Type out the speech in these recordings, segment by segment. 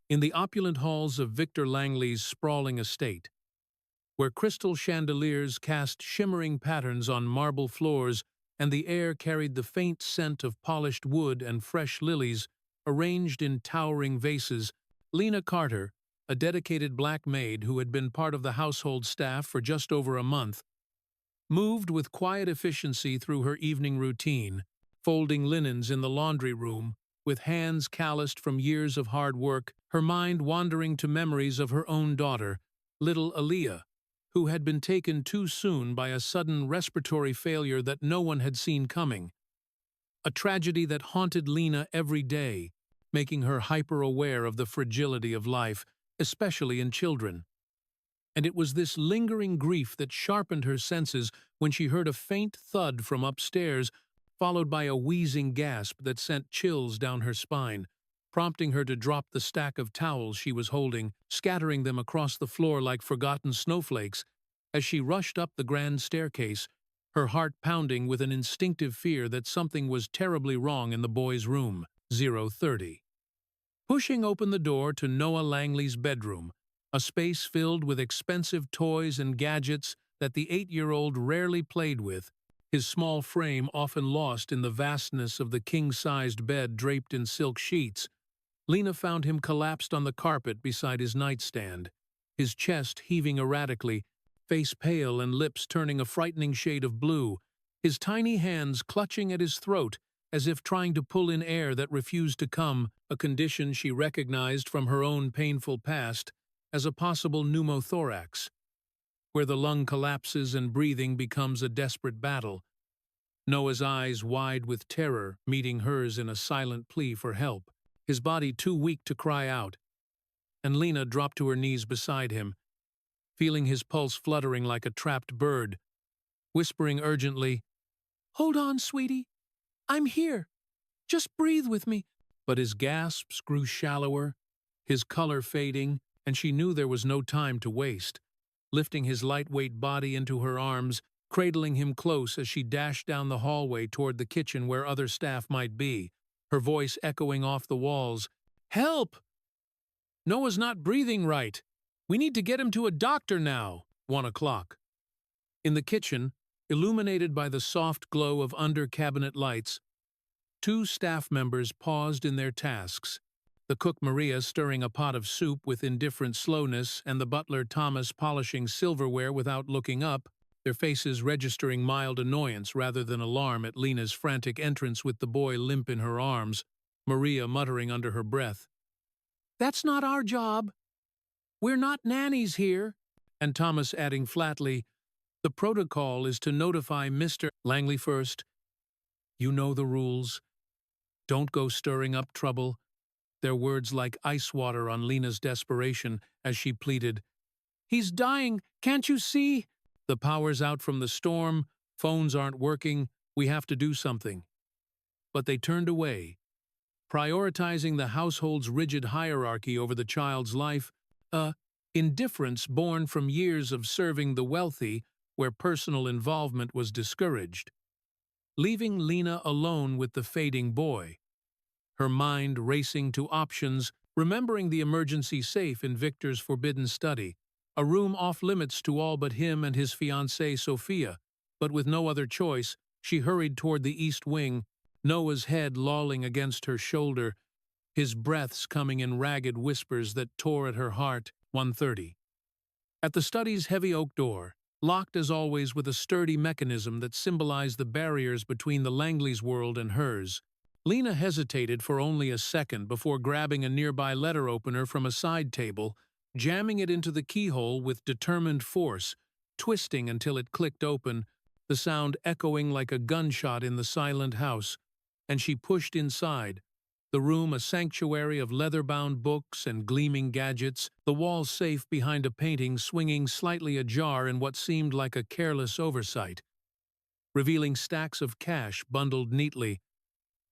in the opulent halls of Victor Langley's sprawling estate, where crystal chandeliers cast shimmering patterns on marble floors and the air carried the faint scent of polished wood and fresh lilies arranged in towering vases. Lena Carter, a dedicated black maid who had been part of the household staff for just over a month, moved with quiet efficiency through her evening routine, folding linens in the laundry room, with hands calloused from years of hard work, her mind wandering to memories of her own daughter, little Aaliyah, who had been taken too soon by a sudden respiratory failure that no one had seen coming. A tragedy that haunted Lena every day, making her hyper-aware of the fragility of life, especially in children. And it was this lingering grief that sharpened her senses when she heard a faint thud from upstairs, followed by a wheezing gasp that sent chills down her spine, prompting her to drop the stack of towels she was holding, scattering them across the floor like forgotten snowflakes. As she rushed up the grand staircase, her heart pounding with an instinctive fear that something was terribly wrong in the boy's room. 030. Pushing open the door to Noah Langley's bedroom, a space filled with expensive toys and gadgets that the 8-year-old rarely played with, his small frame often lost in the vastness of the king-sized bed draped in silk sheets, Lena found him collapsed on the carpet beside his nightstand, his chest heaving erratically, face pale and lips turning a frightening shade of blue, his tiny hands clutching at his throat as if trying to pull in air that refused to come, a condition she recognized from her own painful past as a possible pneumothorax, where the lung collapses and breathing becomes a desperate battle. Noah's eyes wide with terror, meeting hers in a silent plea for help, his body too weak to cry out, and Lena dropped to her knees beside him, feeling his pulse fluttering like a trapped bird, whispering urgently, "Hold on, sweetie. I'm here. Just breathe with me." But his gasps grew shallower, his color fading, and she knew there was no time to waste. Lifting his lightweight body into her arms, cradling him close as she dashed down the hallway toward the kitchen where other staff might be, her voice echoing off the walls, "Help! Noah's not breathing right. We need to get him to a doctor now." 1 o'clock. In the kitchen, illuminated by the soft glow of under-cabinet lights, 2 staff members paused in their tasks, the cook Maria stirring a pot of soup with indifferent slowness and the butler Thomas polishing silverware without looking up, their faces registering mild annoyance rather than alarm at Lena's frantic entrance with the boy limp in her arms, Maria muttering under her breath, "That's not our job. We're not nannies here," and Thomas adding flatly, "The protocol is to notify Mr. Langley first. You know the rules. Don't go stirring up trouble." Their words like ice water on Lena's desperation as she pleaded, "He's dying, can't you see? The power's out from the storm, phones aren't working, we have to do something." But they turned away, prioritizing the household's rigid hierarchy over the child's life, a indifference born from years of serving the wealthy where personal involvement was discouraged. Leaving Lena alone with the fading boy, her mind racing to options, remembering the emergency safe in Victor's forbidden study, a room off-limits to all but him and his fiancée Sophia, but with no other choice, she hurried toward the east wing, Noah's head lolling against her shoulder, his breaths coming in ragged whispers that tore at her heart. 1:30. At the study's heavy oak door, locked as always with a sturdy mechanism that symbolized the barriers between the Langley's world and hers, Lena hesitated for only a second before grabbing a nearby letter opener from a side table, jamming it into the keyhole with determined force, twisting until it clicked open, the sound echoing like a gunshot in the silent house, and she pushed inside, the room a sanctuary of leather-bound books and gleaming gadgets, the walls safe behind a painting swinging slightly ajar in what seemed like a careless oversight, revealing stacks of cash bundled neatly,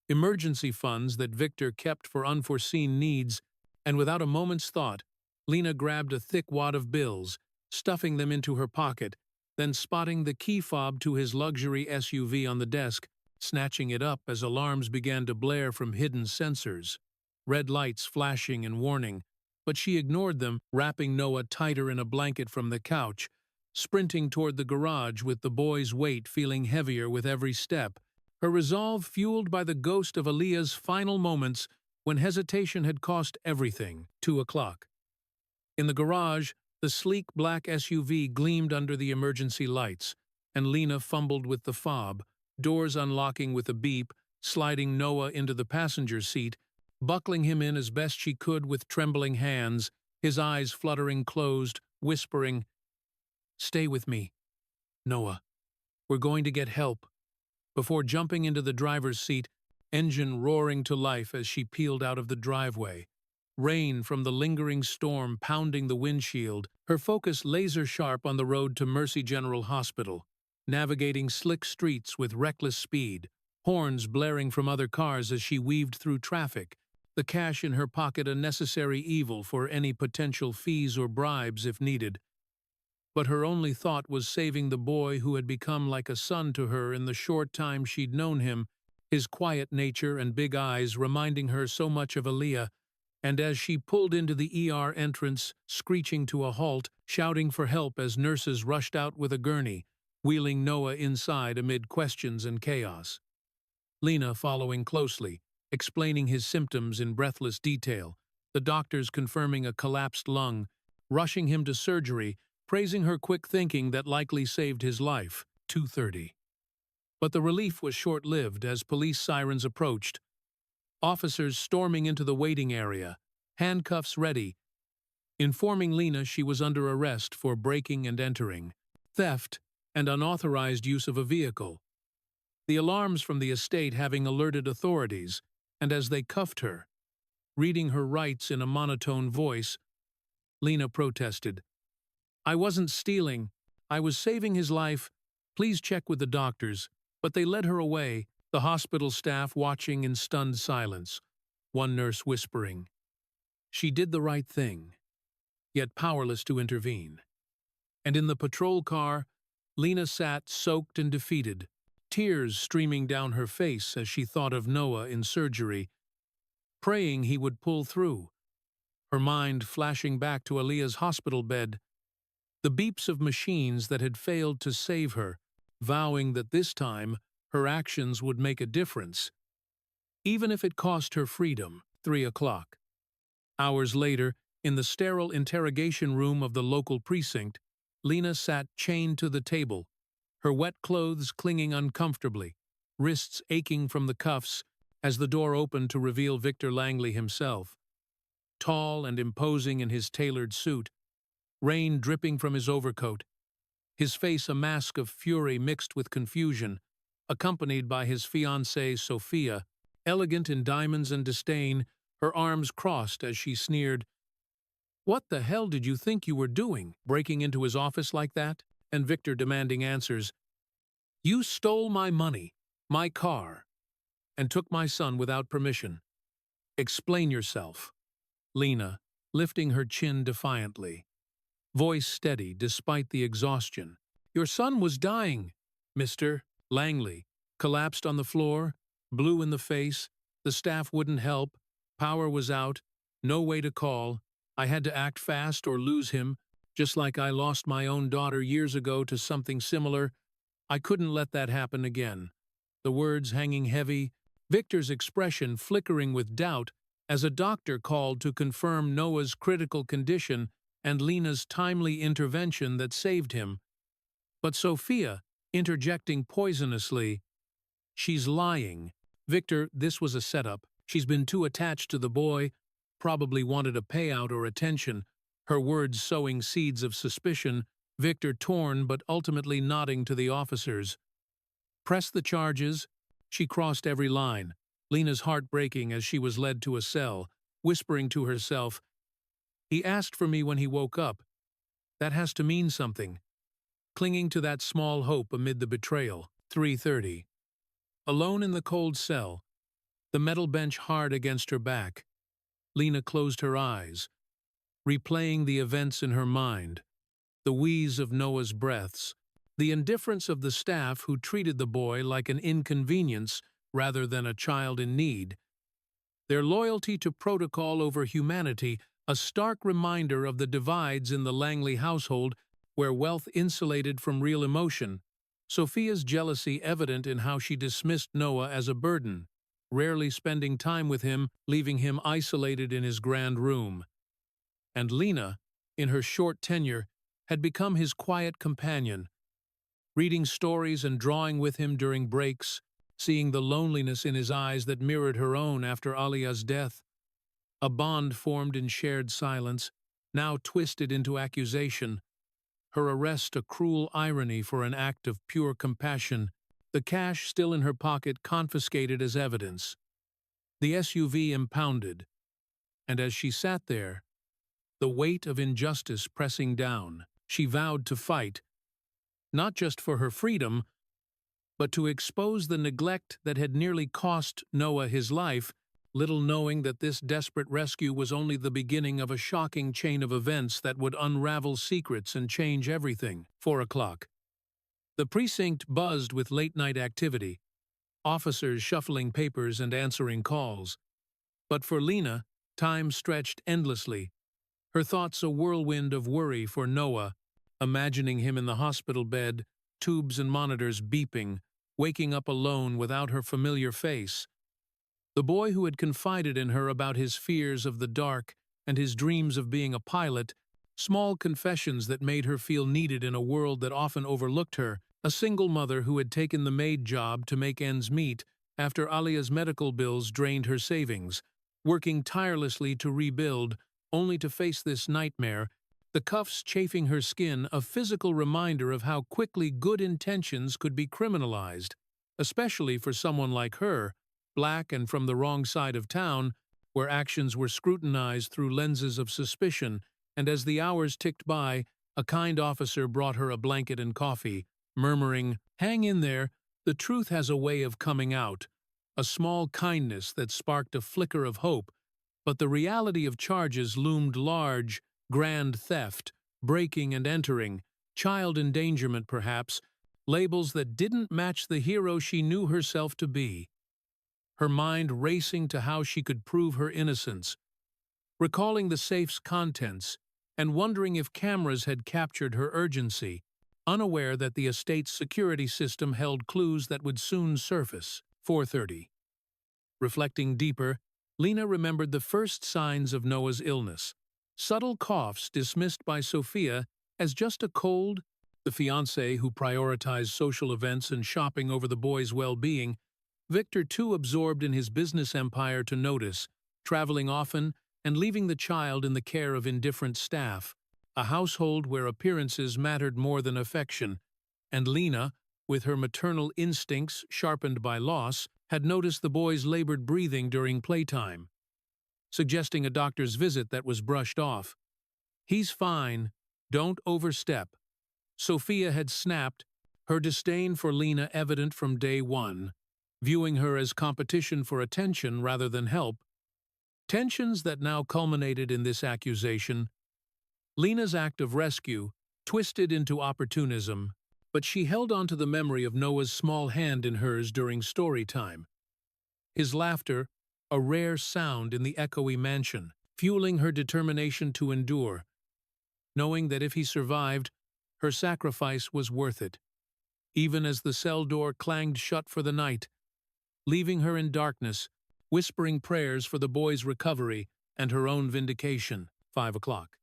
emergency funds that Victor kept for unforeseen needs, and without a moment's thought, Lena grabbed a thick wad of bills, stuffing them into her pocket, then spotting the key fob to his luxury SUV on the desk, snatching it up as alarms began to blare from hidden sensors, red lights flashing and warning, but she ignored them, wrapping Noah tighter in a blanket from the couch, sprinting toward the garage with the boy's weight feeling heavier with every step, her resolve fueled by the ghost of Aaliyah's final moments when hesitation had cost everything. 2 o'clock. In the garage, the sleek black SUV gleamed under the emergency lights, and Lena fumbled with the fob, doors unlocking with a beep, sliding Noah into the passenger seat, buckling him in as best she could with trembling hands, his eyes fluttering closed, whispering, "Stay with me, Noah. We're going to get help," before jumping into the driver's seat, engine roaring to life as she peeled out of the driveway. Rain from the lingering storm pounding the windshield, her focus laser-sharp on the road to Mercy General Hospital, navigating slick streets with reckless speed, horns blaring from other cars as she weaved through traffic, the cash in her pocket a necessary evil for any potential fees or bribes if needed. But her only thought was saving the boy who had become like a son to her in the short time she'd known him, his quiet nature and big eyes reminding her so much of Aaliyah. And as she pulled into the ER entrance, screeching to a halt, shouting for help as nurses rushed out with a gurney, wheeling Noah inside amid questions and chaos. Lena following closely, explaining his symptoms in breathless detail, the doctors confirming a collapsed lung, rushing him to surgery, praising her quick thinking that likely saved his life. 2:30. But the relief was short-lived as police sirens approached, officers storming into the waiting area, handcuffs ready, informing Lena she was under arrest for breaking and entering, theft, and unauthorized use of a vehicle. The alarms from the estate having alerted authorities, and as they cuffed her, reading her rights in a monotone voice, Lena protested, "I wasn't stealing. I was saving his life. Please check with the doctors." But they led her away, the hospital staff watching in stunned silence, one nurse whispering, "She did the right thing," yet powerless to intervene. And in the patrol car, Lena sat soaked and defeated, tears streaming down her face as she thought of Noah in surgery, praying he would pull through, her mind flashing back to Aaliyah's hospital bed, the beeps of machines that had failed to save her, vowing that this time her actions would make a difference, even if it cost her freedom. 3 o'clock. Hours later, in the sterile interrogation room of the local precinct, Lena sat chained to the table, her wet clothes clinging uncomfortably, wrists aching from the cuffs as the door opened to reveal Victor Langley himself. Tall and imposing in his tailored suit, rain dripping from his overcoat, his face a mask of fury mixed with confusion, accompanied by his fiancée Sophia, elegant in diamonds and disdain, her arms crossed as she sneered, "What the hell did you think you were doing, breaking into his office like that?" And Victor demanding answers, "You stole my money, my car, and took my son without permission. Explain yourself." Lena, lifting her chin defiantly, voice steady despite the exhaustion. "Your son was dying, Mr. Langley." Collapsed on the floor, blue in the face, the staff wouldn't help, power was out, no way to call. I had to act fast or lose him, just like I lost my own daughter years ago to something similar. I couldn't let that happen again. The words hanging heavy, Victor's expression flickering with doubt as a doctor called to confirm Noah's critical condition and Lena's timely intervention that saved him. But Sophia, interjecting poisonously, "She's lying. Victor, this was a setup. She's been too attached to the boy, probably wanted a payout or attention," her words sowing seeds of suspicion, Victor torn but ultimately nodding to the officers. "Press the charges." She crossed every line, Lena's heart breaking as she was led to a cell, whispering to herself, "He asked for me when he woke up. That has to mean something." Clinging to that small hope amid the betrayal. 3:30. Alone in the cold cell, the metal bench hard against her back, Lena closed her eyes, replaying the events in her mind, the wheeze of Noah's breaths, the indifference of the staff who treated the boy like an inconvenience rather than a child in need, their loyalty to protocol over humanity, a stark reminder of the divides in the Langley household where wealth insulated from real emotion. Sophia's jealousy evident in how she dismissed Noah as a burden, rarely spending time with him, leaving him isolated in his grand room. And Lena, in her short tenure, had become his quiet companion, reading stories and drawing with him during breaks, seeing the loneliness in his eyes that mirrored her own after Alia's death. A bond formed in shared silence, now twisted into accusation. Her arrest a cruel irony for an act of pure compassion, the cash still in her pocket confiscated as evidence. The SUV impounded, and as she sat there, the weight of injustice pressing down, she vowed to fight, not just for her freedom, but to expose the neglect that had nearly cost Noah his life, little knowing that this desperate rescue was only the beginning of a shocking chain of events that would unravel secrets and change everything. 4 o'clock. The precinct buzzed with late-night activity, officers shuffling papers and answering calls. But for Lena, time stretched endlessly, her thoughts a whirlwind of worry for Noah, imagining him in the hospital bed, tubes and monitors beeping, waking up alone without her familiar face. The boy who had confided in her about his fears of the dark and his dreams of being a pilot, small confessions that made her feel needed in a world that often overlooked her, a single mother who had taken the maid job to make ends meet after Alia's medical bills drained her savings, working tirelessly to rebuild, only to face this nightmare, the cuffs chafing her skin, a physical reminder of how quickly good intentions could be criminalized, especially for someone like her, black and from the wrong side of town, where actions were scrutinized through lenses of suspicion, and as the hours ticked by, a kind officer brought her a blanket and coffee, murmuring, "Hang in there, the truth has a way of coming out," a small kindness that sparked a flicker of hope, but the reality of charges loomed large: grand theft, breaking and entering, child endangerment perhaps, labels that didn't match the hero she knew herself to be. Her mind racing to how she could prove her innocence, recalling the safe's contents, and wondering if cameras had captured her urgency, unaware that the estate's security system held clues that would soon surface. 4:30. Reflecting deeper, Lena remembered the first signs of Noah's illness. Subtle coughs dismissed by Sophia as just a cold, the fiancé who prioritized social events and shopping over the boy's well-being, Victor too absorbed in his business empire to notice, traveling often and leaving the child in the care of indifferent staff, a household where appearances mattered more than affection, and Lena, with her maternal instincts sharpened by loss, had noticed the boy's labored breathing during playtime, suggesting a doctor's visit that was brushed off. "He's fine, don't overstep." Sophia had snapped, her disdain for Lena evident from day one, viewing her as competition for attention rather than help. Tensions that now culminated in this accusation. Lena's act of rescue twisted into opportunism, but she held on to the memory of Noah's small hand in hers during story time. His laughter, a rare sound in the echoey mansion, fueling her determination to endure, knowing that if he survived, her sacrifice was worth it. Even as the cell door clanged shut for the night, leaving her in darkness, whispering prayers for the boy's recovery and her own vindication. 5 o'clock.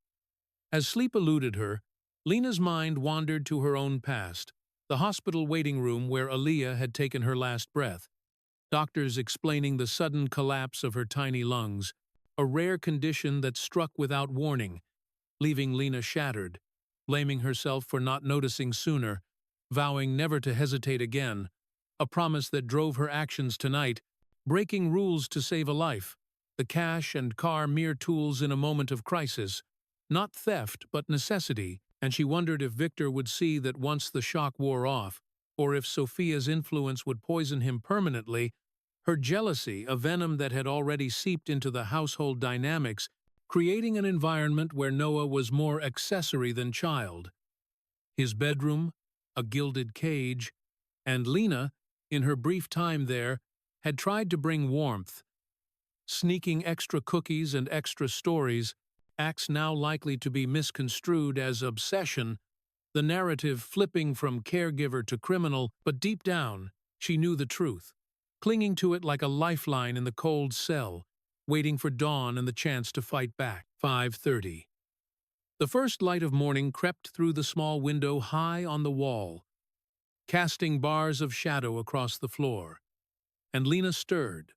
As sleep eluded her, Lena's mind wandered to her own past, the hospital waiting room where Aaliyah had taken her last breath, doctors explaining the sudden collapse of her tiny lungs, a rare condition that struck without warning, leaving Lena shattered, blaming herself for not noticing sooner, vowing never to hesitate again, a promise that drove her actions tonight, breaking rules to save a life, the cash and car mere tools in a moment of crisis, not theft but necessity, and she wondered if Victor would see that once the shock wore off, or if Sophia's influence would poison him permanently. Her jealousy, a venom that had already seeped into the household dynamics, creating an environment where Noah was more accessory than child. His bedroom, a gilded cage, and Lena, in her brief time there, had tried to bring warmth, sneaking extra cookies and extra stories, acts now likely to be misconstrued as obsession, the narrative flipping from caregiver to criminal, but deep down, she knew the truth, clinging to it like a lifeline in the cold cell, waiting for dawn and the chance to fight back. 5:30. The first light of morning crept through the small window high on the wall, casting bars of shadow across the floor, and Lena stirred,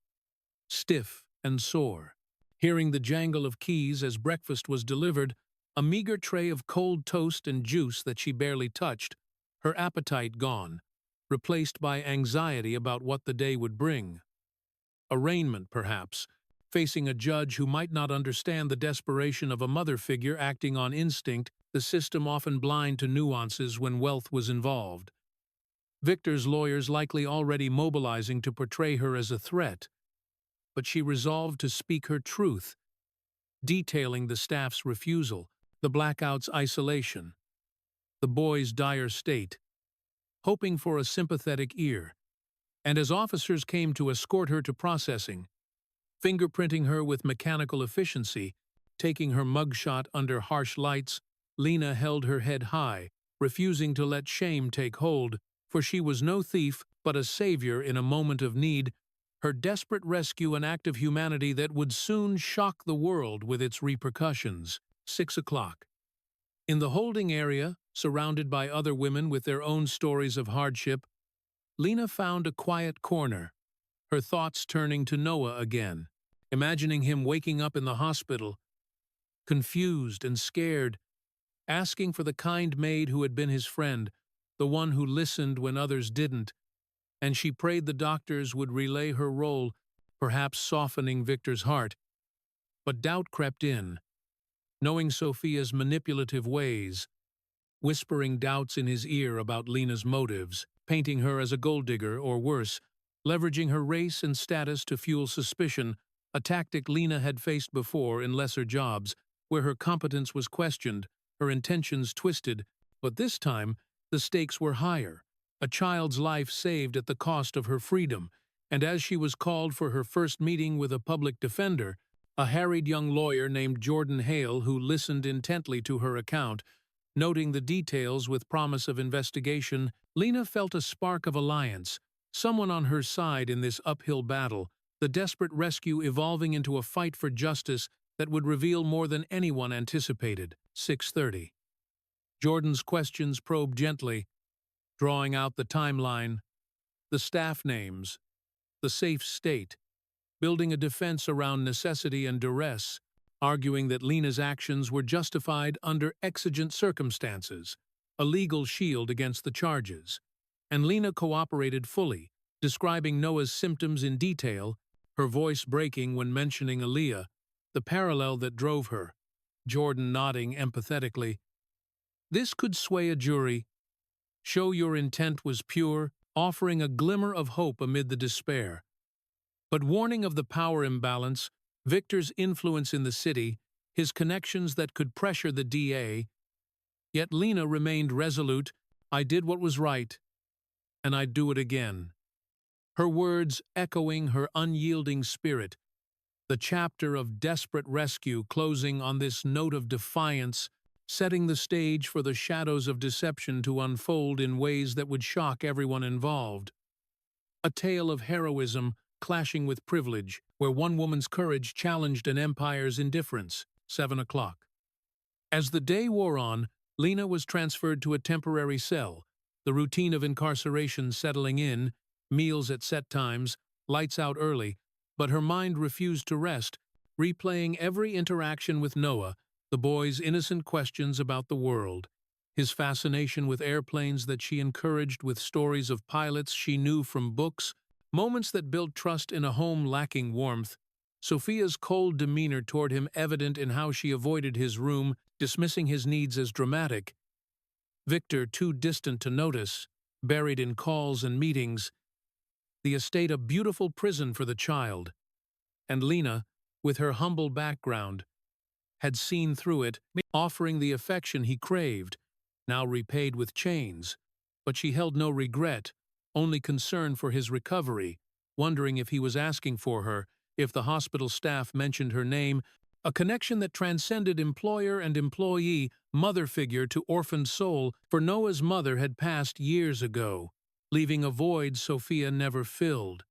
stiff and sore, hearing the jangle of keys as breakfast was delivered, a meager tray of cold toast and juice that she barely touched, her appetite gone, replaced by anxiety about what the day would bring. Arraignment, perhaps, facing a judge who might not understand the desperation of a mother figure acting on instinct, the system often blind to nuances when wealth was involved. Victor's lawyers likely already mobilizing to portray her as a threat, but she resolved to speak her truth, detailing the staff's refusal, the blackout's isolation, the boy's dire state, hoping for a sympathetic ear. And as officers came to escort her to processing, fingerprinting her with mechanical efficiency, taking her mugshot under harsh lights, Lena held her head high, refusing to let shame take hold, for she was no thief but a savior in a moment of need, her desperate rescue an act of humanity that would soon shock the world with its repercussions. 6 o'clock. In the holding area, surrounded by other women with their own stories of hardship, Lena found a quiet corner, her thoughts turning to Noah again, imagining him waking up in the hospital, confused and scared, asking for the kind maid who had been his friend, the one who listened when others didn't, and she prayed the doctors would relay her role, perhaps softening Victor's heart. But doubt crept in, knowing Sophia's manipulative ways, whispering doubts in his ear about Lena's motives, painting her as a gold digger or worse, leveraging her race and status to fuel suspicion, a tactic Lena had faced before in lesser jobs, where her competence was questioned, her intentions twisted, but this time the stakes were higher, a child's life saved at the cost of her freedom, and as she was called for her first meeting with a public defender, a harried young lawyer named Jordan Hale who listened intently to her account, noting the details with promise of investigation, Lena felt a spark of alliance, someone on her side in this uphill battle, the desperate rescue evolving into a fight for justice that would reveal more than anyone anticipated. 6:30. Jordan's questions probed gently, drawing out the timeline, the staff names, the safe state, building a defense around necessity and duress, arguing that Lena's actions were justified under exigent circumstances, a legal shield against the charges. And Lena cooperated fully, describing Noah's symptoms in detail, her voice breaking when mentioning Aaliyah, the parallel that drove her, Jordan nodding empathetically. This could sway a jury, show your intent was pure, offering a glimmer of hope amid the despair. But warning of the power imbalance, Victor's influence in the city, his connections that could pressure the DA, yet Lena remained resolute, I did what was right, and I'd do it again. Her words echoing her unyielding spirit, the chapter of desperate rescue closing on this note of defiance, setting the stage for the shadows of deception to unfold in ways that would shock everyone involved. A tale of heroism clashing with privilege, where one woman's courage challenged an empire's indifference. 7 o'clock. As the day wore on, Lena was transferred to a temporary cell, the routine of incarceration settling in, meals at set times, lights out early, but her mind refused to rest, replaying every interaction with Noah, the boy's innocent questions about the world, his fascination with airplanes that she encouraged with stories of pilots she knew from books, moments that built trust in a home lacking warmth, Sophia's cold demeanor toward him evident in how she avoided his room, dismissing his needs as dramatic, Victor too distant to notice, buried in calls and meetings, the estate a beautiful prison for the child, and Lena, with her humble background, had seen through it, offering the affection he craved, now repaid with chains, but she held no regret, only concern for his recovery, wondering if he was asking for her, if the hospital staff mentioned her name, a connection that transcended employer and employee, mother figure to orphaned soul, for Noah's mother had passed years ago, leaving a void Sophia never filled.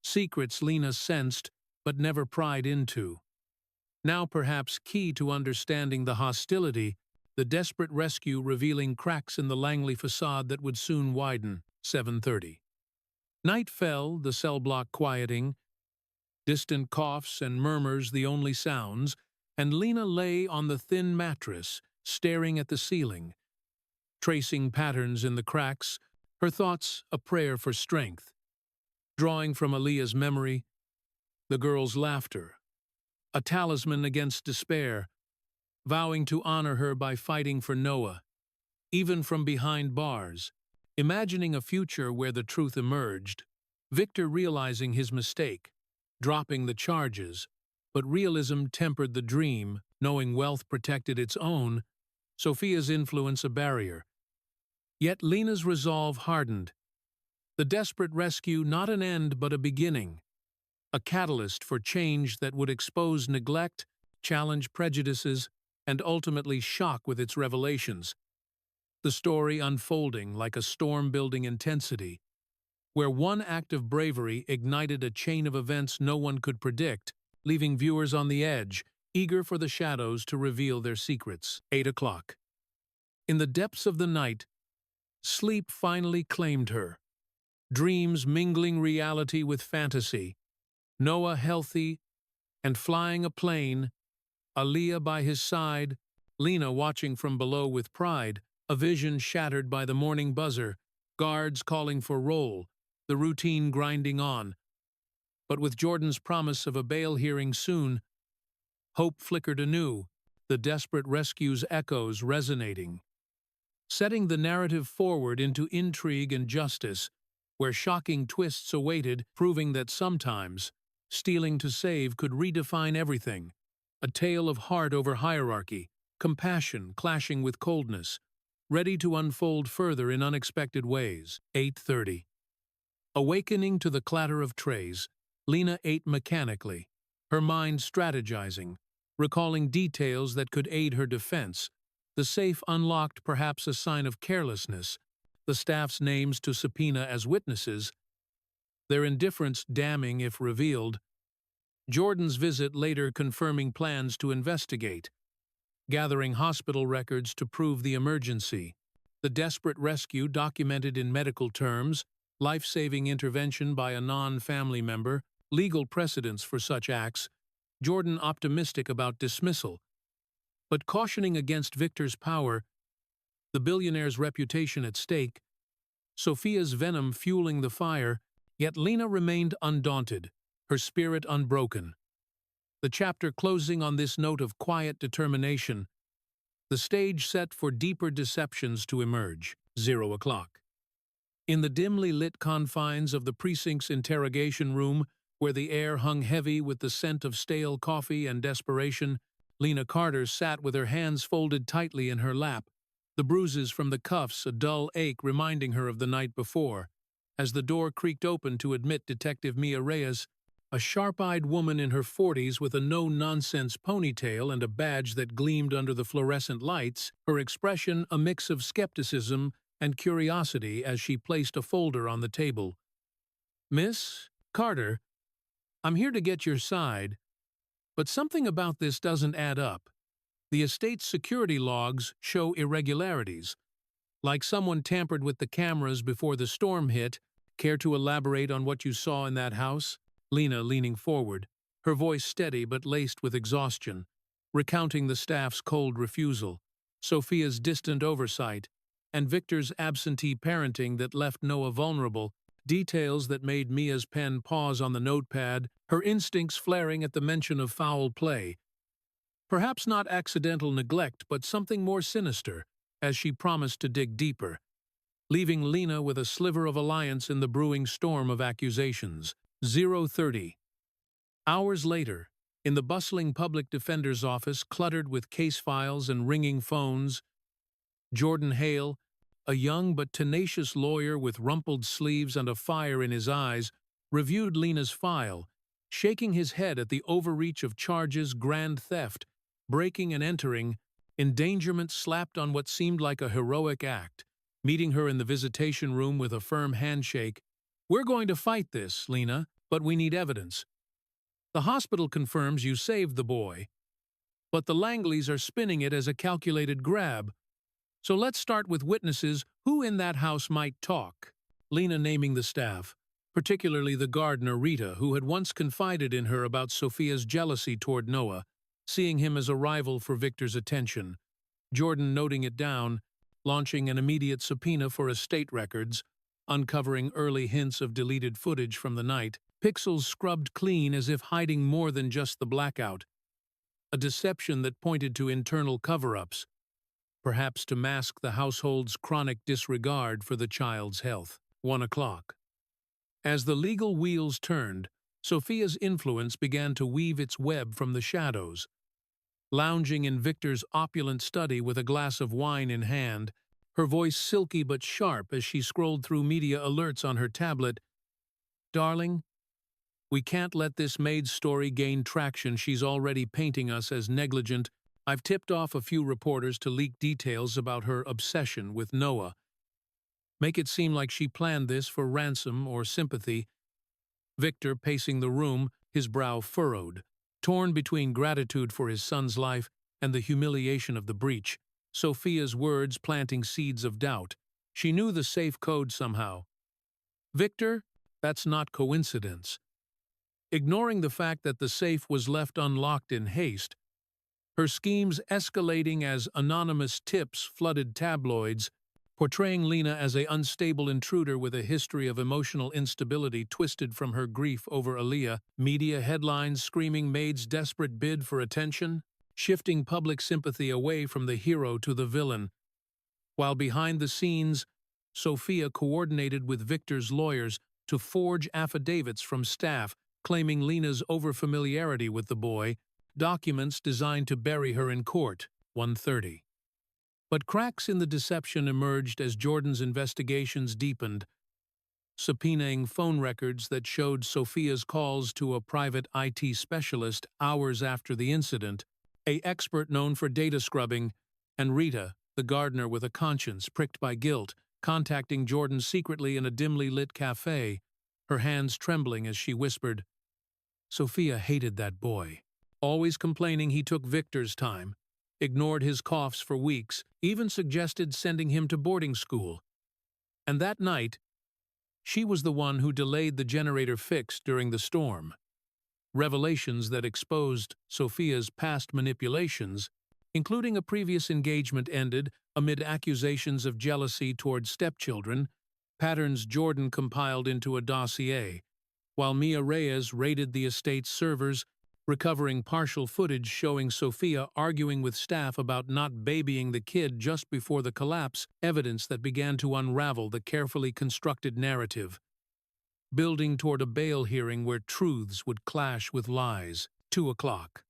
Secrets Lena sensed, but never pried into. Now perhaps key to understanding the hostility, the desperate rescue revealing cracks in the Langley facade that would soon widen. 7:30. Night fell, the cell block quieting, distant coughs and murmurs the only sounds, and Lena lay on the thin mattress, staring at the ceiling, tracing patterns in the cracks, her thoughts a prayer for strength. Drawing from Aaliyah's memory, the girl's laughter, a talisman against despair, vowing to honor her by fighting for Noah, even from behind bars, imagining a future where the truth emerged, Victor realizing his mistake, dropping the charges, but realism tempered the dream, knowing wealth protected its own, Sophia's influence a barrier. Yet Lena's resolve hardened. The desperate rescue not an end but a beginning, a catalyst for change that would expose neglect, challenge prejudices, and ultimately shock with its revelations. The story unfolding like a storm-building intensity, where one act of bravery ignited a chain of events no one could predict, leaving viewers on the edge, eager for the shadows to reveal their secrets. 8 o'clock. In the depths of the night, sleep finally claimed her. Dreams mingling reality with fantasy. Noah healthy and flying a plane, Aaliyah by his side, Lena watching from below with pride, a vision shattered by the morning buzzer, guards calling for roll, the routine grinding on. But with Jordan's promise of a bail hearing soon, hope flickered anew, the desperate rescue's echoes resonating. Setting the narrative forward into intrigue and justice, where shocking twists awaited, proving that sometimes stealing to save could redefine everything. A tale of heart over hierarchy, compassion clashing with coldness, ready to unfold further in unexpected ways. 8:30. Awakening to the clatter of trays, Lena ate mechanically, her mind strategizing, recalling details that could aid her defense. The safe unlocked, perhaps a sign of carelessness, the staff's names to subpoena as witnesses, their indifference damning if revealed. Jordan's visit later confirming plans to investigate, gathering hospital records to prove the emergency, the desperate rescue documented in medical terms, life-saving intervention by a non-family member, legal precedents for such acts, Jordan optimistic about dismissal, but cautioning against Victor's power, the billionaire's reputation at stake, Sophia's venom fueling the fire, yet Lena remained undaunted, her spirit unbroken. The chapter closing on this note of quiet determination, the stage set for deeper deceptions to emerge. 0 o'clock. In the dimly lit confines of the precinct's interrogation room, where the air hung heavy with the scent of stale coffee and desperation, Lena Carter sat with her hands folded tightly in her lap, the bruises from the cuffs a dull ache reminding her of the night before. As the door creaked open to admit Detective Mia Reyes, a sharp-eyed woman in her 40s with a no-nonsense ponytail and a badge that gleamed under the fluorescent lights, her expression a mix of skepticism and curiosity as she placed a folder on the table. "Miss Carter, I'm here to get your side, but something about this doesn't add up. The estate's security logs show irregularities, like someone tampered with the cameras before the storm hit. Care to elaborate on what you saw in that house?" Lena leaning forward, her voice steady but laced with exhaustion, recounting the staff's cold refusal, Sophia's distant oversight, and Victor's absentee parenting that left Noah vulnerable, details that made Mia's pen pause on the notepad, her instincts flaring at the mention of foul play. Perhaps not accidental neglect, but something more sinister, as she promised to dig deeper, leaving Lena with a sliver of alliance in the brewing storm of accusations. 0:30. Hours later, in the bustling public defender's office cluttered with case files and ringing phones, Jordan Hale, a young but tenacious lawyer with rumpled sleeves and a fire in his eyes, reviewed Lena's file, shaking his head at the overreach of charges: grand theft, breaking and entering, endangerment slapped on what seemed like a heroic act, meeting her in the visitation room with a firm handshake. "We're going to fight this, Lena, but we need evidence. The hospital confirms you saved the boy, but the Langleys are spinning it as a calculated grab. So let's start with witnesses. Who in that house might talk?" Lena naming the staff, particularly the gardener Rita, who had once confided in her about Sophia's jealousy toward Noah, seeing him as a rival for Victor's attention. Jordan noting it down, launching an immediate subpoena for estate records, uncovering early hints of deleted footage from the night, pixels scrubbed clean as if hiding more than just the blackout. A deception that pointed to internal cover-ups, perhaps to mask the household's chronic disregard for the child's health. 1 o'clock. As the legal wheels turned, Sophia's influence began to weave its web from the shadows. Lounging in Victor's opulent study with a glass of wine in hand, her voice silky but sharp as she scrolled through media alerts on her tablet. "Darling, we can't let this Maid story gain traction. She's already painting us as negligent. I've tipped off a few reporters to leak details about her obsession with Noah. Make it seem like she planned this for ransom or sympathy." Victor pacing the room, his brow furrowed, torn between gratitude for his son's life and the humiliation of the breach. Sophia's words planting seeds of doubt. She knew the safe code somehow. "Victor, that's not coincidence." Ignoring the fact that the safe was left unlocked in haste, her schemes escalating as anonymous tips flooded tabloids, portraying Lena as an unstable intruder with a history of emotional instability twisted from her grief over Aaliyah, media headlines screaming Maid's desperate bid for attention, shifting public sympathy away from the hero to the villain. While behind the scenes, Sophia coordinated with Victor's lawyers to forge affidavits from staff claiming Lena's overfamiliarity with the boy, documents designed to bury her in court. 1:30. But cracks in the deception emerged as Jordan's investigations deepened, subpoenaing phone records that showed Sophia's calls to a private IT specialist hours after the incident, an expert known for data scrubbing, and Rita, the gardener with a conscience pricked by guilt, contacting Jordan secretly in a dimly lit cafe, her hands trembling as she whispered. Sophia hated that boy, always complaining he took Victor's time, ignored his coughs for weeks, even suggested sending him to boarding school. And that night, she was the one who delayed the generator fix during the storm. Revelations that exposed Sophia's past manipulations, including a previous engagement ended amid accusations of jealousy toward stepchildren, patterns Jordan compiled into a dossier, while Mia Reyes raided the estate's servers, recovering partial footage showing Sophia arguing with staff about not babying the kid just before the collapse, evidence that began to unravel the carefully constructed narrative. Building toward a bail hearing where truths would clash with lies. 2 o'clock.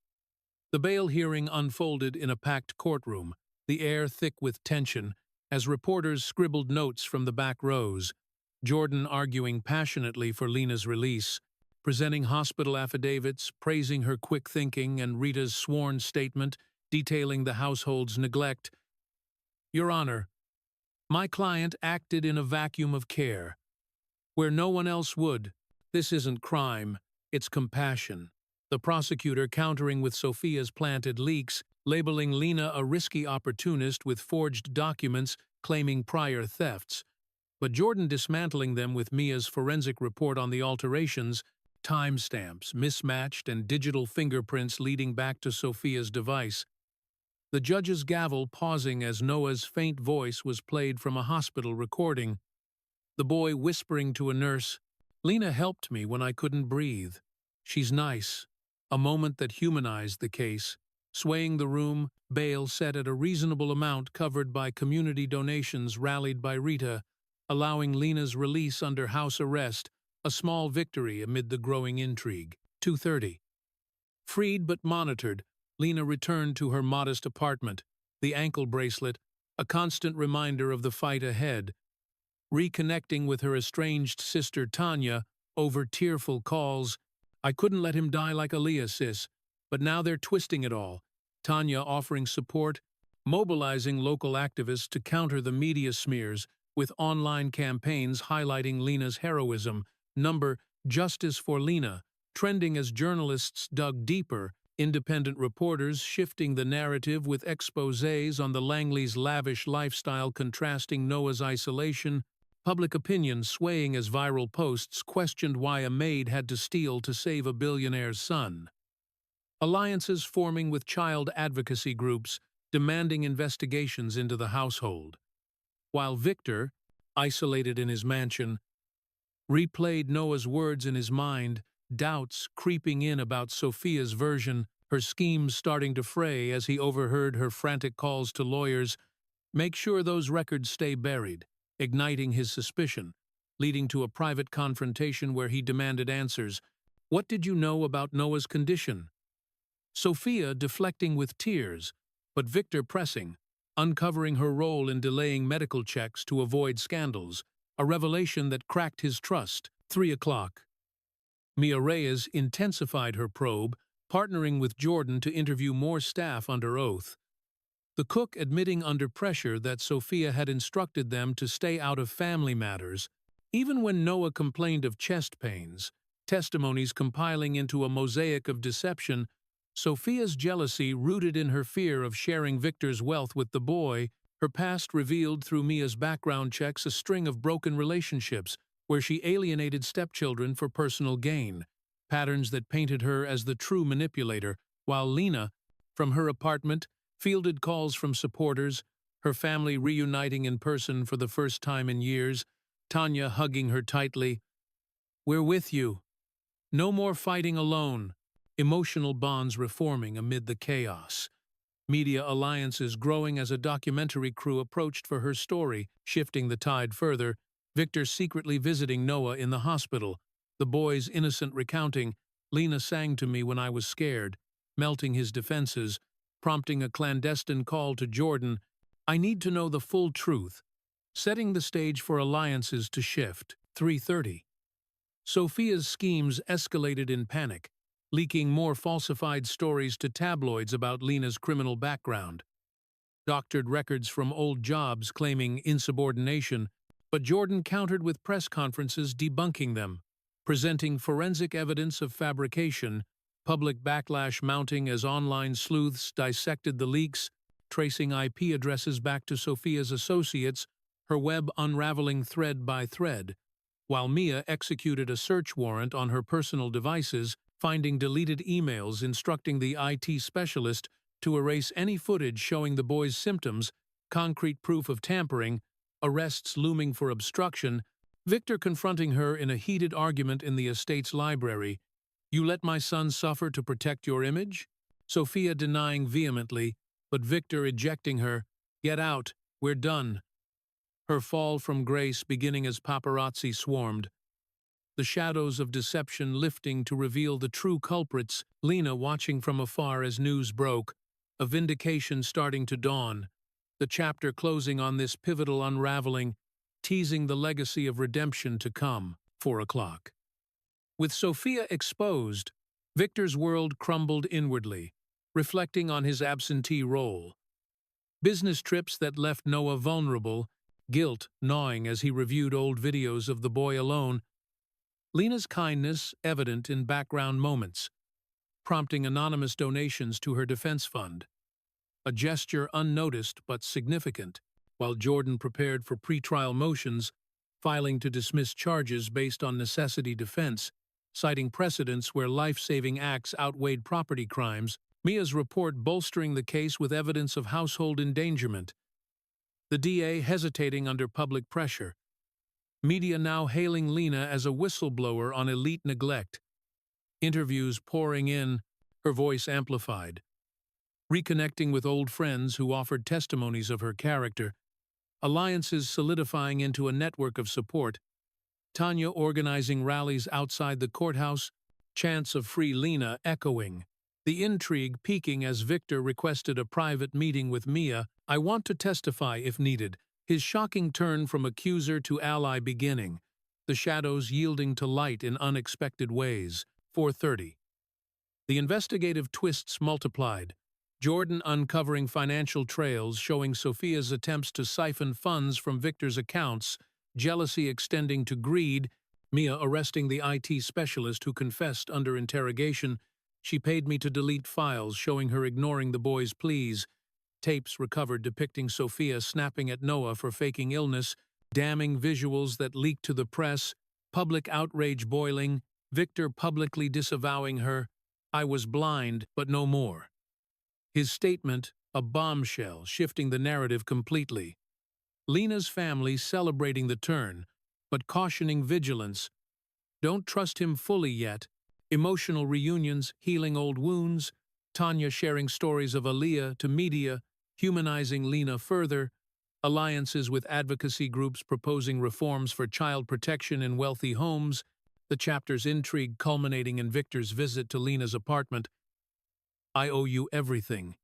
The bail hearing unfolded in a packed courtroom, the air thick with tension, as reporters scribbled notes from the back rows, Jordan arguing passionately for Lena's release, presenting hospital affidavits, praising her quick thinking, and Rita's sworn statement detailing the household's neglect. "Your Honor, my client acted in a vacuum of care, where no one else would. This isn't crime, it's compassion." The prosecutor countering with Sophia's planted leaks, labeling Lena a risky opportunist with forged documents claiming prior thefts, but Jordan dismantling them with Mia's forensic report on the alterations, timestamps mismatched and digital fingerprints leading back to Sophia's device. The judge's gavel pausing as Noah's faint voice was played from a hospital recording. The boy whispering to a nurse, "Lena helped me when I couldn't breathe. She's nice." A moment that humanized the case. Swaying the room, bail set at a reasonable amount covered by community donations rallied by Rita, allowing Lena's release under house arrest, a small victory amid the growing intrigue. 2:30. Freed but monitored, Lena returned to her modest apartment, the ankle bracelet, a constant reminder of the fight ahead. Reconnecting with her estranged sister Tanya over tearful calls, I couldn't let him die like Aaliyah, sis. But now they're twisting it all. Tanya offering support, mobilizing local activists to counter the media smears, with online campaigns highlighting Lena's heroism. Number Justice for Lena, trending as journalists dug deeper, independent reporters shifting the narrative with exposés on the Langleys' lavish lifestyle contrasting Noah's isolation, public opinion swaying as viral posts questioned why a maid had to steal to save a billionaire's son. Alliances forming with child advocacy groups demanding investigations into the household. While Victor, isolated in his mansion, replayed Noah's words in his mind, doubts creeping in about Sophia's version, her schemes starting to fray as he overheard her frantic calls to lawyers. Make sure those records stay buried, igniting his suspicion, leading to a private confrontation where he demanded answers. What did you know about Noah's condition? Sophia deflecting with tears, but Victor pressing, uncovering her role in delaying medical checks to avoid scandals, a revelation that cracked his trust. 3 o'clock. Mia Reyes intensified her probe, partnering with Jordan to interview more staff under oath. The cook admitting under pressure that Sophia had instructed them to stay out of family matters, even when Noah complained of chest pains, testimonies compiling into a mosaic of deception. Sophia's jealousy rooted in her fear of sharing Victor's wealth with the boy, her past revealed through Mia's background checks a string of broken relationships where she alienated stepchildren for personal gain, patterns that painted her as the true manipulator, while Lena, from her apartment, fielded calls from supporters, her family reuniting in person for the first time in years, Tanya hugging her tightly. "We're with you. No more fighting alone." Emotional bonds reforming amid the chaos. Media alliances growing as a documentary crew approached for her story, shifting the tide further. Victor secretly visiting Noah in the hospital, the boy's innocent recounting. "Lena sang to me when I was scared," melting his defenses, prompting a clandestine call to Jordan. "I need to know the full truth," setting the stage for alliances to shift. 3:30. Sophia's schemes escalated in panic, leaking more falsified stories to tabloids about Lena's criminal background. Doctored records from old jobs claiming insubordination, but Jordan countered with press conferences debunking them, presenting forensic evidence of fabrication, public backlash mounting as online sleuths dissected the leaks, tracing IP addresses back to Sophia's associates, her web unraveling thread by thread, while Mia executed a search warrant on her personal devices, finding deleted emails instructing the IT specialist to erase any footage showing the boy's symptoms, concrete proof of tampering, arrests looming for obstruction, Victor confronting her in a heated argument in the estate's library. "You let my son suffer to protect your image?" Sophia denying vehemently, but Victor ejecting her. "Get out, we're done." Her fall from grace beginning as paparazzi swarmed, the shadows of deception lifting to reveal the true culprits, Lena watching from afar as news broke, a vindication starting to dawn, the chapter closing on this pivotal unraveling, teasing the legacy of redemption to come. 4 o'clock. With Sophia exposed, Victor's world crumbled inwardly, reflecting on his absentee role. Business trips that left Noah vulnerable, guilt gnawing as he reviewed old videos of the boy alone, Lena's kindness evident in background moments, prompting anonymous donations to her defense fund. A gesture unnoticed but significant, while Jordan prepared for pretrial motions, filing to dismiss charges based on necessity defense, citing precedents where life-saving acts outweighed property crimes, Mia's report bolstering the case with evidence of household endangerment. The DA hesitating under public pressure. Media now hailing Lena as a whistleblower on elite neglect. Interviews pouring in, her voice amplified. Reconnecting with old friends who offered testimonies of her character. Alliances solidifying into a network of support. Tanya organizing rallies outside the courthouse, chants of Free Lena echoing. The intrigue peaking as Victor requested a private meeting with Mia. "I want to testify if needed." His shocking turn from accuser to ally beginning, the shadows yielding to light in unexpected ways. 4:30. The investigative twists multiplied. Jordan uncovering financial trails showing Sophia's attempts to siphon funds from Victor's accounts, jealousy extending to greed, Mia arresting the IT specialist who confessed under interrogation. She paid me to delete files showing her ignoring the boy's pleas. Tapes recovered depicting Sophia snapping at Noah for faking illness, damning visuals that leaked to the press, public outrage boiling, Victor publicly disavowing her. I was blind, but no more. His statement, a bombshell, shifting the narrative completely. Lena's family celebrating the turn, but cautioning vigilance. Don't trust him fully yet. Emotional reunions, healing old wounds. Tanya sharing stories of Aaliyah to media, humanizing Lena further. Alliances with advocacy groups proposing reforms for child protection in wealthy homes. The chapter's intrigue culminating in Victor's visit to Lena's apartment. I owe you everything.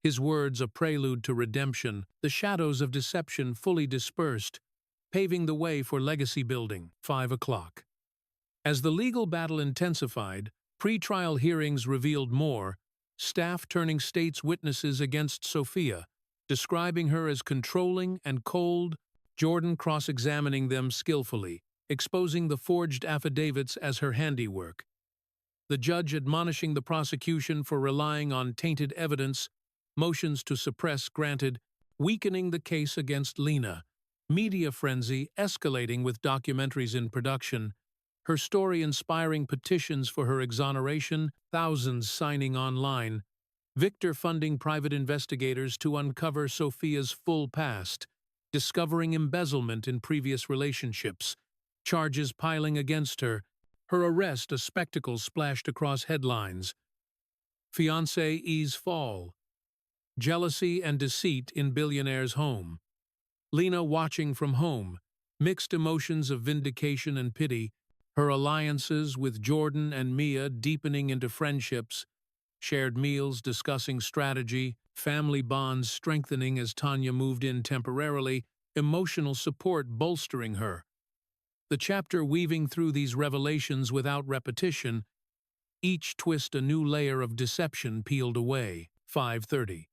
His words a prelude to redemption, the shadows of deception fully dispersed, paving the way for legacy building. 5 o'clock. As the legal battle intensified, pre-trial hearings revealed more, staff turning state's witnesses against Sophia, describing her as controlling and cold, Jordan cross-examining them skillfully, exposing the forged affidavits as her handiwork. The judge admonishing the prosecution for relying on tainted evidence, motions to suppress granted, weakening the case against Lena, media frenzy escalating with documentaries in production, her story inspiring petitions for her exoneration, thousands signing online, Victor funding private investigators to uncover Sophia's full past, discovering embezzlement in previous relationships, charges piling against her, her arrest a spectacle splashed across headlines. Fiancé's fall. Jealousy and deceit in Billionaire's home. Lena watching from home, mixed emotions of vindication and pity, her alliances with Jordan and Mia deepening into friendships, shared meals discussing strategy, family bonds strengthening as Tanya moved in temporarily, emotional support bolstering her. The chapter weaving through these revelations without repetition, each twist a new layer of deception peeled away. 5:30.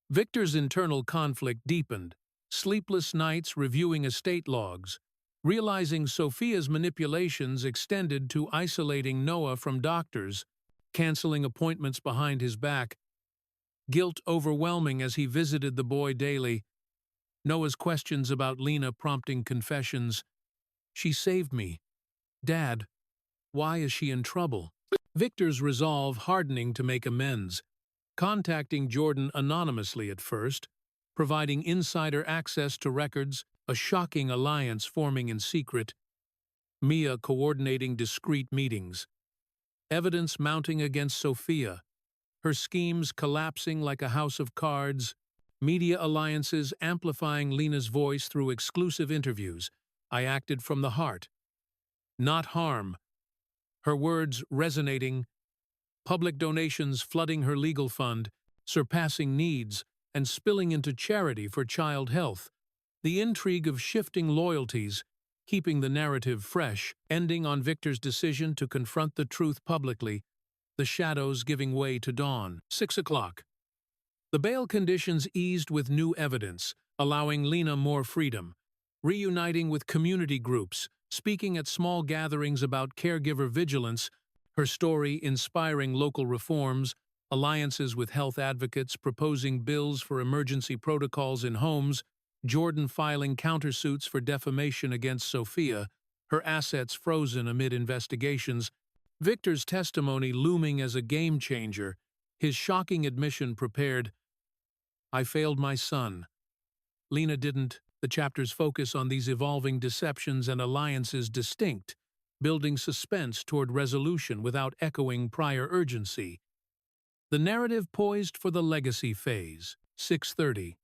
Victor's internal conflict deepened, sleepless nights reviewing estate logs, realizing Sophia's manipulations extended to isolating Noah from doctors, canceling appointments behind his back, guilt overwhelming as he visited the boy daily, Noah's questions about Lena prompting confessions. She saved me. Dad, why is she in trouble? Victor's resolve hardening to make amends, contacting Jordan anonymously at first, providing insider access to records, a shocking alliance forming in secret, Mia coordinating discreet meetings, evidence mounting against Sophia, her schemes collapsing like a house of cards, media alliances amplifying Lena's voice through exclusive interviews. I acted from the heart, not harm. Her words resonating, public donations flooding her legal fund, surpassing needs, and spilling into charity for child health. The intrigue of shifting loyalties, keeping the narrative fresh, ending on Victor's decision to confront the truth publicly, the shadows giving way to dawn. 6 o'clock. The bail conditions eased with new evidence, allowing Lena more freedom, reuniting with community groups, speaking at small gatherings about caregiver vigilance, her story inspiring local reforms, alliances with health advocates proposing bills for emergency protocols in homes, Jordan filing countersuits for defamation against Sophia, her assets frozen amid investigations, Victor's testimony looming as a game-changer, his shocking admission prepared, I failed my son. Lena didn't. The chapters focus on these evolving deceptions and alliances distinct, building suspense toward resolution without echoing prior urgency. The narrative poised for the legacy phase. 6:30.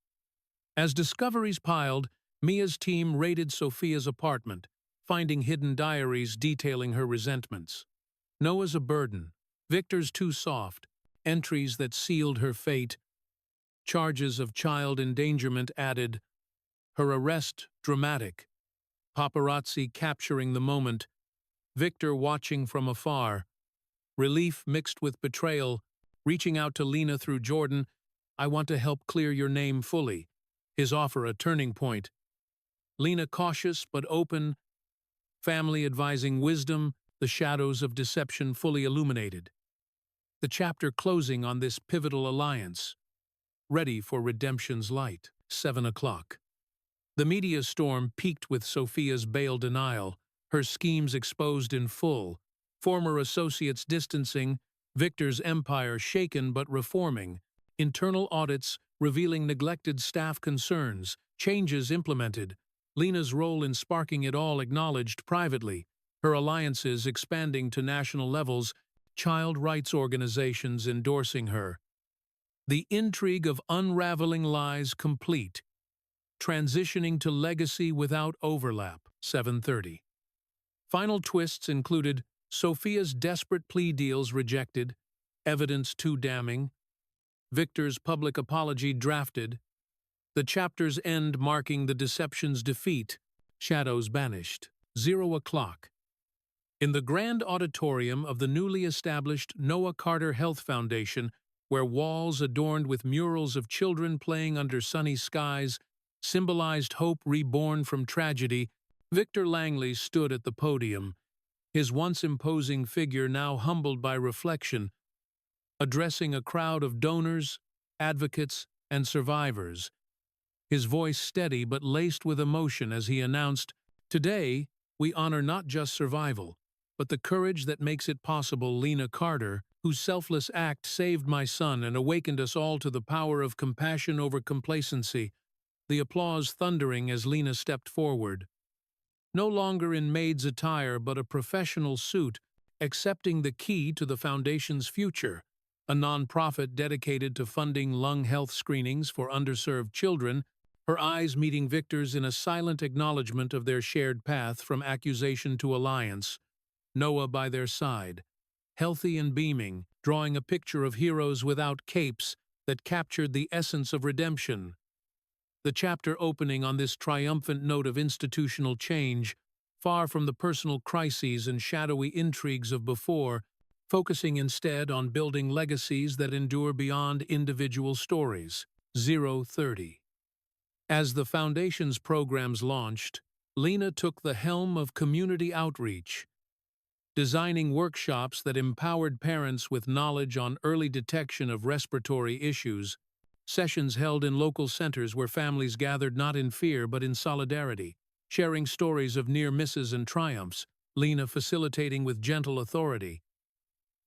As discoveries piled, Mia's team raided Sophia's apartment, finding hidden diaries detailing her resentments. Noah's a burden, Victor's too soft, entries that sealed her fate, charges of child endangerment added, her arrest dramatic, paparazzi capturing the moment, Victor watching from afar. Relief mixed with betrayal, reaching out to Lena through Jordan. I want to help clear your name fully. His offer a turning point. Lena cautious but open, family advising wisdom, the shadows of deception fully illuminated. The chapter closing on this pivotal alliance. Ready for redemption's light. 7 o'clock. The media storm peaked with Sophia's bail denial, her schemes exposed in full, former associates distancing, Victor's empire shaken but reforming, internal audits revealing neglected staff concerns, changes implemented, Lena's role in sparking it all acknowledged privately, her alliances expanding to national levels, child rights organizations endorsing her. The intrigue of unraveling lies complete, transitioning to legacy without overlap. 7:30. Final twists included Sophia's desperate plea deals rejected, evidence too damning, Victor's public apology drafted, the chapter's end marking the deception's defeat, shadows banished. 0 o'clock. In the grand auditorium of the newly established Noah Carter Health Foundation, where walls adorned with murals of children playing under sunny skies symbolized hope reborn from tragedy, Victor Langley stood at the podium, his once imposing figure now humbled by reflection, addressing a crowd of donors, advocates, and survivors. His voice steady but laced with emotion as he announced, "Today, we honor not just survival, but the courage that makes it possible. Lena Carter, whose selfless act saved my son and awakened us all to the power of compassion over complacency." The applause thundering as Lena stepped forward. No longer in maid's attire but a professional suit, accepting the key to the foundation's future, a nonprofit dedicated to funding lung health screenings for underserved children, her eyes meeting Victor's in a silent acknowledgement of their shared path from accusation to alliance. Noah by their side, healthy and beaming, drawing a picture of heroes without capes that captured the essence of redemption. The chapter opening on this triumphant note of institutional change, far from the personal crises and shadowy intrigues of before, focusing instead on building legacies that endure beyond individual stories. 0:30. As the Foundation's programs launched, Lena took the helm of community outreach, designing workshops that empowered parents with knowledge on early detection of respiratory issues, sessions held in local centers where families gathered not in fear but in solidarity, sharing stories of near misses and triumphs, Lena facilitating with gentle authority.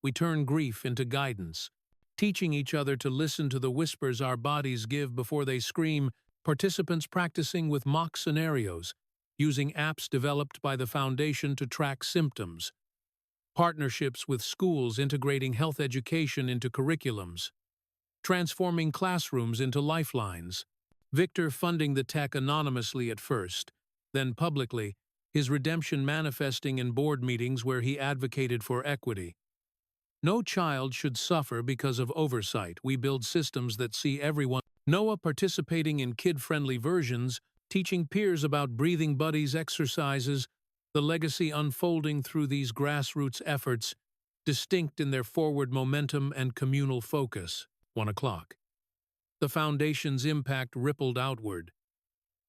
We turn grief into guidance, teaching each other to listen to the whispers our bodies give before they scream, participants practicing with mock scenarios, using apps developed by the Foundation to track symptoms, partnerships with schools integrating health education into curriculums, transforming classrooms into lifelines, Victor funding the tech anonymously at first, then publicly, his redemption manifesting in board meetings where he advocated for equity. No child should suffer because of oversight. We build systems that see everyone. Noah participating in kid-friendly versions, teaching peers about breathing buddies exercises, the legacy unfolding through these grassroots efforts, distinct in their forward momentum and communal focus. 1 o'clock. The Foundation's impact rippled outward,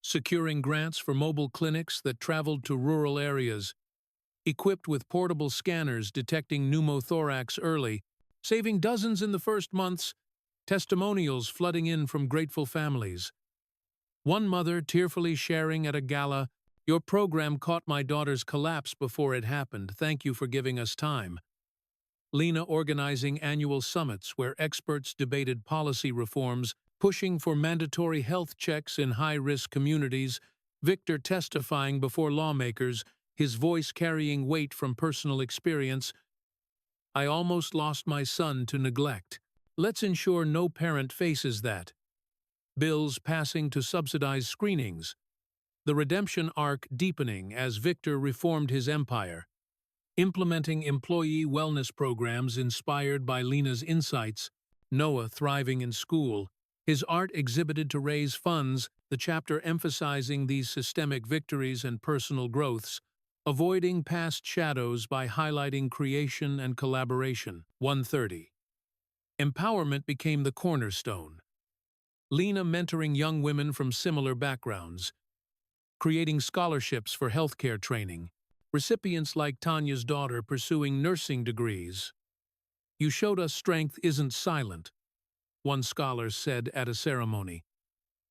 securing grants for mobile clinics that traveled to rural areas, equipped with portable scanners detecting pneumothorax early, saving dozens in the first months, testimonials flooding in from grateful families. One mother tearfully sharing at a gala, "Your program caught my daughter's collapse before it happened. Thank you for giving us time." Lena organizing annual summits where experts debated policy reforms, pushing for mandatory health checks in high-risk communities, Victor testifying before lawmakers, his voice carrying weight from personal experience. "I almost lost my son to neglect. Let's ensure no parent faces that." Bills passing to subsidize screenings. The redemption arc deepening as Victor reformed his empire, implementing employee wellness programs inspired by Lena's insights, Noah thriving in school, his art exhibited to raise funds, the chapter emphasizing these systemic victories and personal growths, avoiding past shadows by highlighting creation and collaboration. 130. Empowerment became the cornerstone. Lena mentoring young women from similar backgrounds, creating scholarships for healthcare training, recipients like Tanya's daughter pursuing nursing degrees. "You showed us strength isn't silent," one scholar said at a ceremony.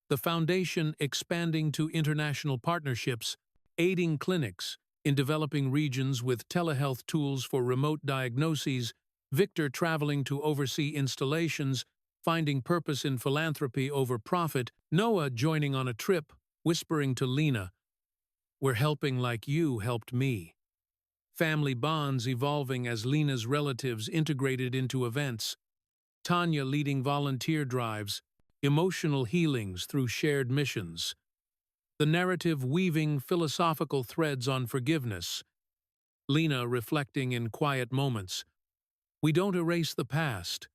The foundation expanding to international partnerships, aiding clinics in developing regions with telehealth tools for remote diagnoses, Victor traveling to oversee installations, finding purpose in philanthropy over profit, Noah joining on a trip, whispering to Lena, "We're helping like you helped me." Family bonds evolving as Lena's relatives integrated into events, Tanya leading volunteer drives, emotional healings through shared missions. The narrative weaving philosophical threads on forgiveness, Lena reflecting in quiet moments, "We don't erase the past.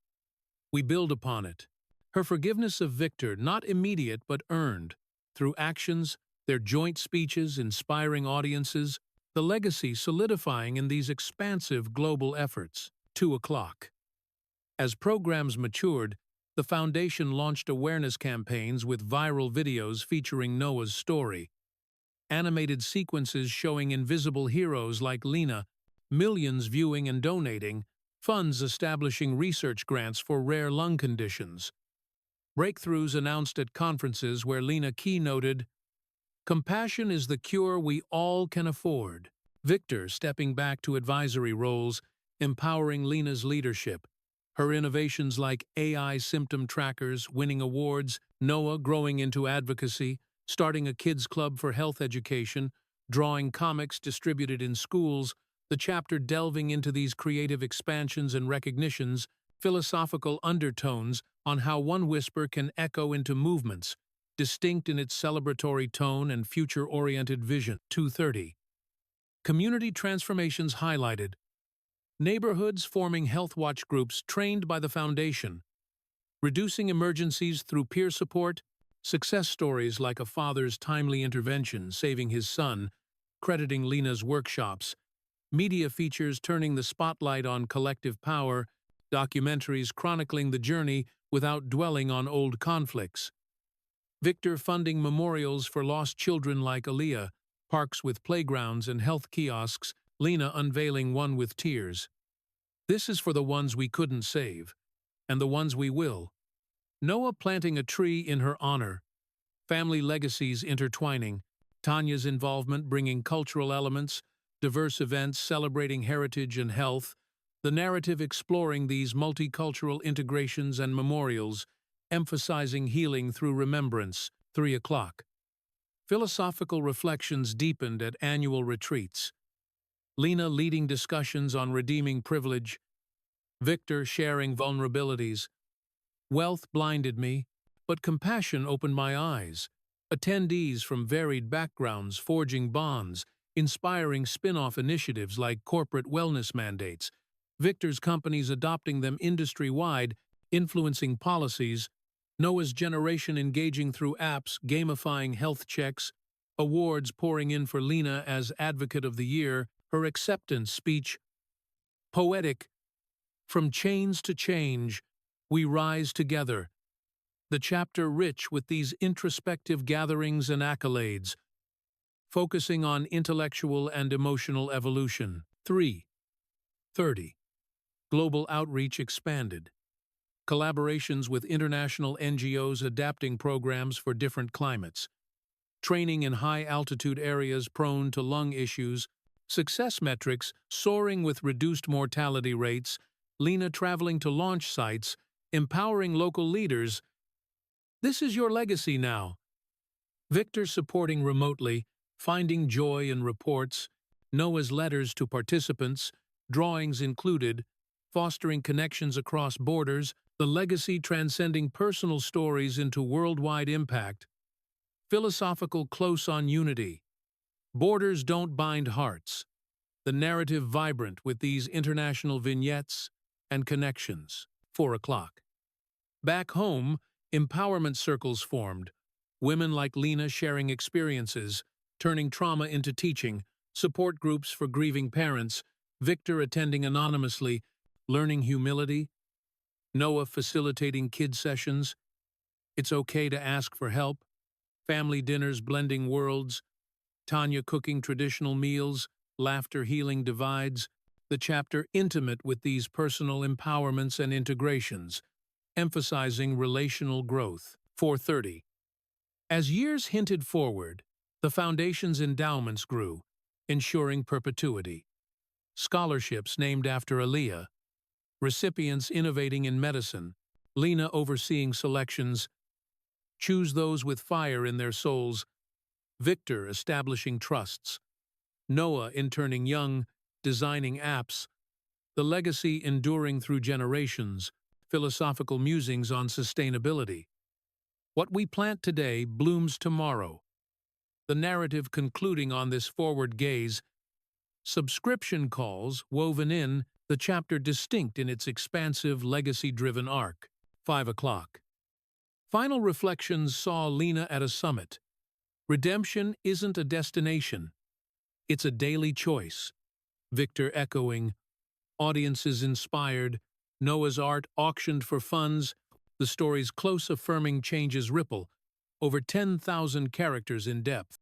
We build upon it." Her forgiveness of Victor not immediate but earned, through actions, their joint speeches inspiring audiences, the legacy solidifying in these expansive global efforts. 2 o'clock. As programs matured, the Foundation launched awareness campaigns with viral videos featuring Noah's story, animated sequences showing invisible heroes like Lena, millions viewing and donating, funds establishing research grants for rare lung conditions. Breakthroughs announced at conferences where Lena keynoted, "Compassion is the cure we all can afford." Victor stepping back to advisory roles, empowering Lena's leadership. Her innovations like AI symptom trackers winning awards, Noah growing into advocacy, starting a kids' club for health education, drawing comics distributed in schools, the chapter delving into these creative expansions and recognitions, philosophical undertones on how one whisper can echo into movements, distinct in its celebratory tone and future-oriented vision. 230. Community transformations highlighted. Neighborhoods forming health watch groups trained by the Foundation, reducing emergencies through peer support, success stories like a father's timely intervention saving his son, crediting Lena's workshops, media features turning the spotlight on collective power, documentaries chronicling the journey without dwelling on old conflicts. Victor funding memorials for lost children like Aaliyah, parks with playgrounds and health kiosks, Lena unveiling one with tears. "This is for the ones we couldn't save, and the ones we will." Noah planting a tree in her honor, family legacies intertwining, Tanya's involvement bringing cultural elements, diverse events celebrating heritage and health, the narrative exploring these multicultural integrations and memorials, emphasizing healing through remembrance. 3 o'clock. Philosophical reflections deepened at annual retreats. Lena leading discussions on redeeming privilege, Victor sharing vulnerabilities. "Wealth blinded me, but compassion opened my eyes." Attendees from varied backgrounds forging bonds, inspiring spin-off initiatives like corporate wellness mandates, Victor's companies adopting them industry-wide, influencing policies, Noah's generation engaging through apps, gamifying health checks, awards pouring in for Lena as Advocate of the Year, her acceptance speech, poetic, "From chains to change, we rise together." The chapter rich with these introspective gatherings and accolades, focusing on intellectual and emotional evolution. 3:30. Global outreach expanded. Collaborations with international NGOs adapting programs for different climates. Training in high-altitude areas prone to lung issues, success metrics soaring with reduced mortality rates, Lena traveling to launch sites, empowering local leaders. "This is your legacy now." Victor supporting remotely, finding joy in reports, Noah's letters to participants, drawings included, fostering connections across borders, the legacy transcending personal stories into worldwide impact. Philosophical close on unity. Borders don't bind hearts. The narrative vibrant with these international vignettes and connections. 4 o'clock. Back home, empowerment circles formed. Women like Lena sharing experiences, turning trauma into teaching, Support groups for grieving parents, Victor attending anonymously, learning humility, Noah facilitating kid sessions, it's okay to ask for help, family dinners blending worlds, Tanya cooking traditional meals, laughter healing divides, the chapter intimate with these personal empowerments and integrations, emphasizing relational growth. 430. As years hinted forward, the Foundation's endowments grew, ensuring perpetuity. Scholarships named after Aaliyah, recipients innovating in medicine, Lena overseeing selections, choose those with fire in their souls, Victor establishing trusts, Noah interning young, designing apps, the legacy enduring through generations, philosophical musings on sustainability. What we plant today blooms tomorrow. The narrative concluding on this forward gaze, subscription calls woven in, the chapter distinct in its expansive, legacy-driven arc. 5 o'clock. Final reflections saw Lena at a summit. Redemption isn't a destination. It's a daily choice. Victor echoing, audiences inspired, Noah's art auctioned for funds, the story's close affirming changes ripple, over 10,000 characters in depth.